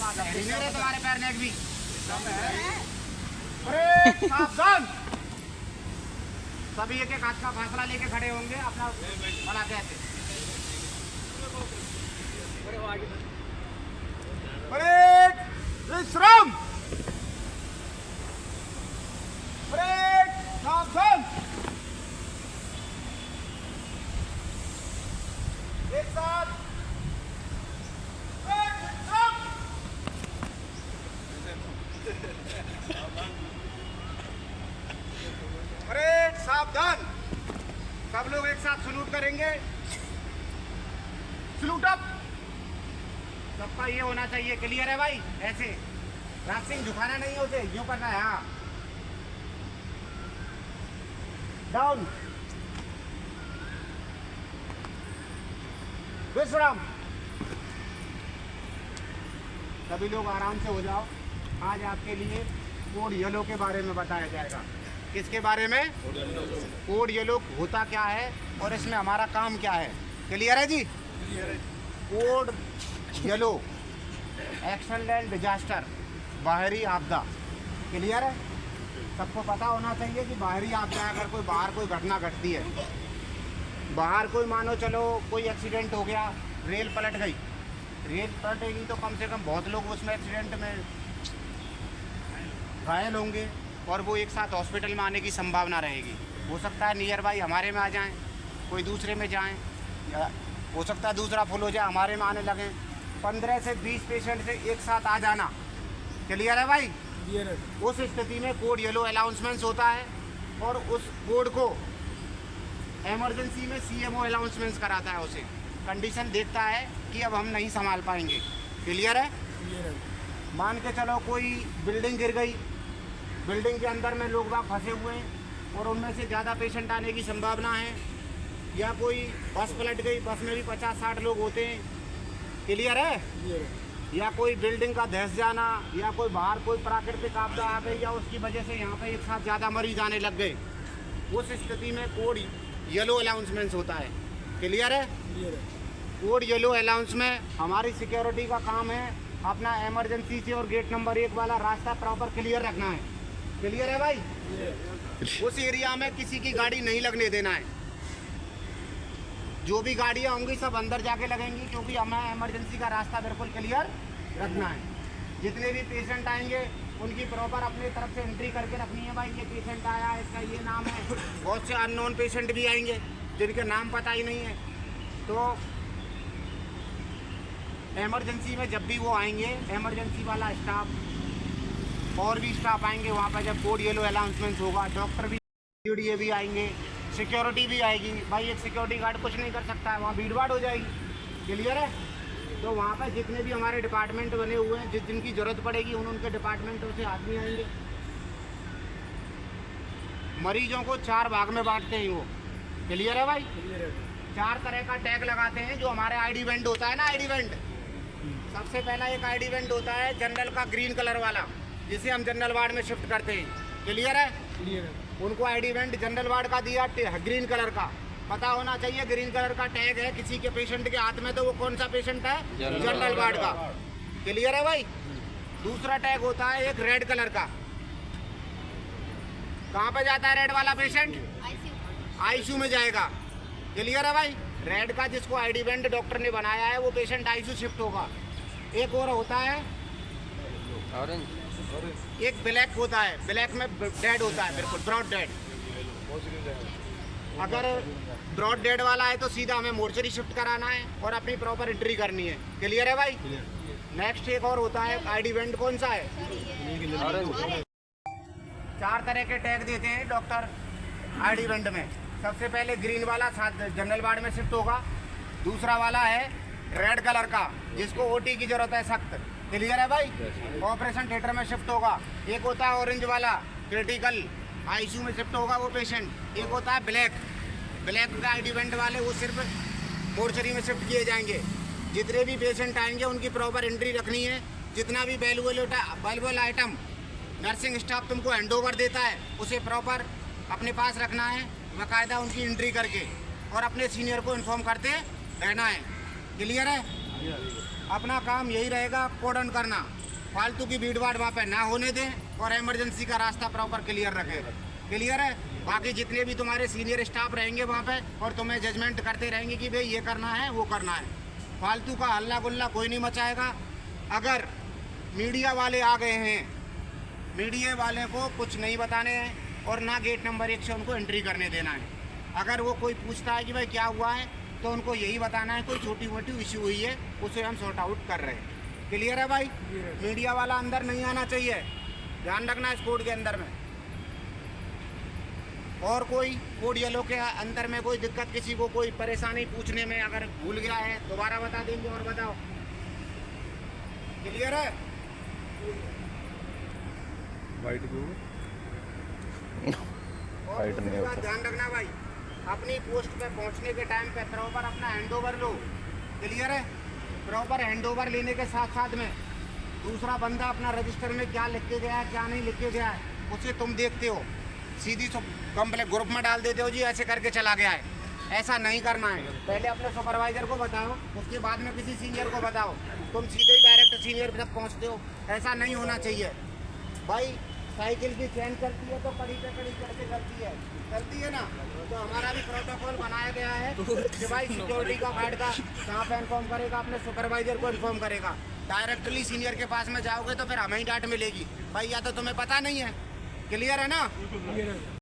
तुम्हारे पैर नेक भी। अरे सावधान, सभी एक एक हाथ का फासला लेके खड़े होंगे, अपना बढ़ाते ऐसे। विश्राम, सावधान, एक साथ सावधान। सब लोग एक साथ सलूट करेंगे। Salute up. सबका ये होना चाहिए। क्लियर है भाई? ऐसे रास्टिंग झुकाना नहीं है, उसे यूं करना है। हाँ, डाउन, विश्राम। सभी लोग आराम से हो जाओ। आज आपके लिए कोड येलो के बारे में बताया जाएगा। किसके बारे में? कोड येलो होता क्या है और इसमें हमारा काम क्या है। क्लियर है जी? कोड येलो, एक्सीडेंट डिजास्टर, बाहरी आपदा। क्लियर है? सबको पता होना चाहिए कि बाहरी आपदा, अगर कोई बाहर कोई घटना घटती है, बाहर कोई मानो चलो कोई एक्सीडेंट हो गया, रेल पलट गई, रेल पलटेगी तो कम से कम बहुत लोग उसमें एक्सीडेंट में घायल होंगे और वो एक साथ हॉस्पिटल में आने की संभावना रहेगी। हो सकता है नियर बाई हमारे में आ जाएं, कोई दूसरे में जाएं, या हो सकता है दूसरा फुल हो जाए, हमारे में आने लगें। 15 से 20 पेशेंट से एक साथ आ जाना। क्लियर है भाई? उस स्थिति में कोड येलो अनाउंसमेंट होता है और उस कोड को इमरजेंसी में सीएमओ अनाउंसमेंट कराता है। उसे कंडीशन देखता है कि अब हम नहीं संभाल पाएंगे। क्लियर है? मान के चलो कोई बिल्डिंग गिर गई, बिल्डिंग के अंदर में लोग बाग फंसे हुए हैं और उनमें से ज़्यादा पेशेंट आने की संभावना है, या कोई बस पलट गई, बस में भी 50-60 लोग होते हैं। क्लियर है? या कोई बिल्डिंग का धंस जाना, या कोई बाहर कोई प्राकृतिक आपदा आ गई, या उसकी वजह से यहाँ पे एक साथ ज़्यादा मरीज आने लग गए, उस स्थिति में कोड येलो अनाउंसमेंट होता है। क्लियर है? कोड येलो अनाउंस में हमारी सिक्योरिटी का काम है अपना इमरजेंसी से और गेट नंबर 1 वाला रास्ता प्रॉपर क्लियर रखना है। क्लियर है भाई? उस एरिया में किसी की गाड़ी नहीं लगने देना है। जो भी गाड़ियाँ होंगी सब अंदर जाके लगेंगी, क्योंकि हमें इमरजेंसी का रास्ता बिल्कुल क्लियर रखना है। जितने भी पेशेंट आएंगे उनकी प्रॉपर अपनी तरफ से एंट्री करके रखनी है। भाई ये पेशेंट आया, इसका ये नाम है। बहुत से अननोन पेशेंट भी आएंगे जिनके नाम पता ही नहीं है, तो इमरजेंसी में जब भी वो आएंगे, इमरजेंसी वाला स्टाफ और भी स्टाफ आएंगे वहाँ पर। जब कोड येलो अनाउंसमेंट होगा, डॉक्टर भी, ये भी आएंगे, सिक्योरिटी भी आएगी। भाई एक सिक्योरिटी गार्ड कुछ नहीं कर सकता है, वहाँ भीड़ भाड़ हो जाएगी। क्लियर है? तो वहाँ पर जितने भी हमारे डिपार्टमेंट बने हुए हैं, जिनकी ज़रूरत पड़ेगी उनके डिपार्टमेंटों से आदमी आएंगे। मरीजों को 4 भाग में बांटते हैं वो। क्लियर है भाई? 4 तरह का टैग लगाते हैं जो हमारे आईडी वेंट होता है ना। आईडी वेंट, सबसे पहला एक आईडी वेंट होता है जनरल का, ग्रीन कलर वाला, जिसे हम जनरल वार्ड में शिफ्ट करते हैं। क्लियर है? उनको आईडी वेंट जनरल वार्ड का दिया, ग्रीन कलर का। पता होना चाहिए ग्रीन कलर का टैग है किसी के पेशेंट के हाथ में तो वो कौन सा पेशेंट है, जनरल वार्ड का। क्लियर है भाई? दूसरा टैग होता है एक रेड कलर का। कहाँ पे जाता है रेड वाला पेशेंट? आईसीयू में जाएगा। क्लियर है भाई? रेड का जिसको आईडी वेंट डॉक्टर ने बनाया है वो पेशेंट आईसीयू शिफ्ट होगा। एक और होता है ऑरेंज, एक ब्लैक होता है, ब्लैक में डेड होता है, बिल्कुल ब्रॉड डेड। अगर ब्रॉड डेड वाला है तो सीधा हमें मोर्चरी शिफ्ट कराना है और अपनी प्रॉपर एंट्री करनी है। क्लियर है भाई? नेक्स्ट एक और होता है आईडी वेंट, कौन सा है? 4 तरह के टैग देते हैं डॉक्टर आईडी वेंट में। सबसे पहले ग्रीन वाला जनरल वार्ड में शिफ्ट होगा। दूसरा वाला है रेड कलर का, जिसको ओटी की जरूरत है सख्त। क्लियर है भाई? ऑपरेशन थिएटर में शिफ्ट होगा। एक होता है ऑरेंज वाला, क्रिटिकल, आईसीयू में शिफ्ट होगा वो पेशेंट। एक होता है ब्लैक, ब्लैक का आईडी वेंट वाले वो सिर्फ मोर्चरी में शिफ्ट किए जाएंगे। जितने भी पेशेंट आएंगे उनकी प्रॉपर एंट्री रखनी है। जितना भी वैल्यूएबल आइटम नर्सिंग स्टाफ तुमको हैंडओवर देता है उसे प्रॉपर अपने पास रखना है, बाकायदा उनकी एंट्री करके, और अपने सीनियर को इन्फॉर्म करते रहना है। क्लियर है? अपना काम यही रहेगा, कोडन करना, फालतू की भीड़ भाड़ वहाँ पे ना होने दें और इमरजेंसी का रास्ता प्रॉपर क्लियर रखें। क्लियर है? बाकी जितने भी तुम्हारे सीनियर स्टाफ रहेंगे वहाँ पे और तुम्हें जजमेंट करते रहेंगे कि भाई ये करना है वो करना है। फालतू का हल्ला गुल्ला कोई नहीं मचाएगा। अगर मीडिया वाले आ गए हैं, मीडिया वाले को कुछ नहीं बताने हैं और ना गेट नंबर 1 से उनको एंट्री करने देना है। अगर वो कोई पूछता है कि भाई क्या हुआ है तो उनको यही बताना है कोई छोटी मोटी इश्यू हुई है, उसे हम सॉर्ट आउट कर रहे हैं। क्लियर है भाई? मीडिया वाला अंदर नहीं आना चाहिए, ध्यान रखना इस कोड के अंदर में। और कोई कोड येलो के अंदर में कोई दिक्कत, किसी को कोई परेशानी पूछने में अगर भूल गया है दोबारा बता देंगे और बताओ। क्लियर है? वाइट को और दूसरी बात ध्यान रखना भाई, अपनी पोस्ट पे पहुंचने के टाइम पे प्रॉपर अपना हैंडओवर लो। क्लियर है? प्रॉपर हैंडओवर लेने के साथ साथ में दूसरा बंदा अपना रजिस्टर में क्या लिख के गया है क्या नहीं लिख के गया है उसे तुम देखते हो, सीधी कंप्लेंट ग्रुप में डाल देते हो जी ऐसे करके चला गया है। ऐसा नहीं करना है। पहले अपने सुपरवाइजर को बताओ, उसके बाद में किसी सीनियर को बताओ। तुम सीधे ही डायरेक्ट सीनियर तक पहुंचते हो, ऐसा नहीं होना चाहिए भाई। साइकिल की चेन चलती है तो कड़ी पे कड़ी कैसे चलती है ना, तो हमारा भी प्रोटोकॉल बनाया गया है कि भाई सिक्योरिटी का गार्ड का कहाँ पे इन्फॉर्म करेगा, अपने सुपरवाइजर को इन्फॉर्म करेगा। डायरेक्टली सीनियर के पास में जाओगे तो फिर हमें ही डांट मिलेगी भाई, या तो तुम्हें पता नहीं है। क्लियर है ना?